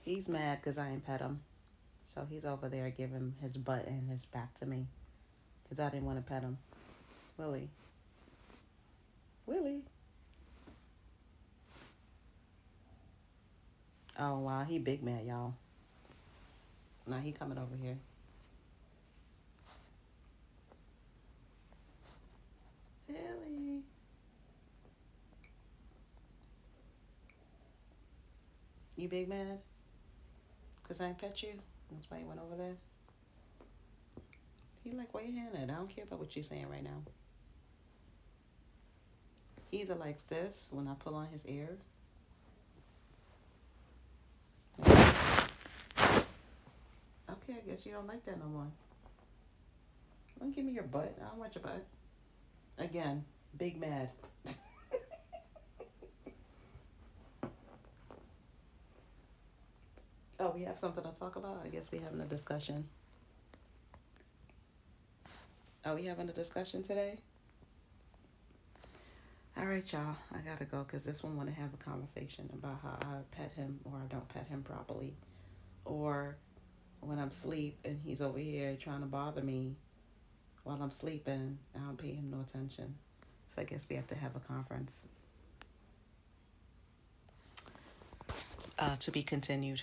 He's mad because I ain't pet him. So he's over there giving his butt and his back to me because I didn't want to pet him. Willie. Willie. Oh, wow. He big mad, y'all. Now he coming over here. Willie. You big mad? Because I ain't pet you? That's why you went over there? He like, where your hand at? I don't care about what you're saying right now. He either likes this when I pull on his ear. Okay, I guess you don't like that no more. Don't give me your butt. I don't want your butt. Again, big mad. Oh, we have something to talk about? I guess we having a discussion. Are we having a discussion today? All right, y'all. I gotta go because this one want to have a conversation about how I pet him or I don't pet him properly, or when I'm asleep and he's over here trying to bother me while I'm sleeping. I don't pay him no attention. So I guess we have to have a conference. To be continued.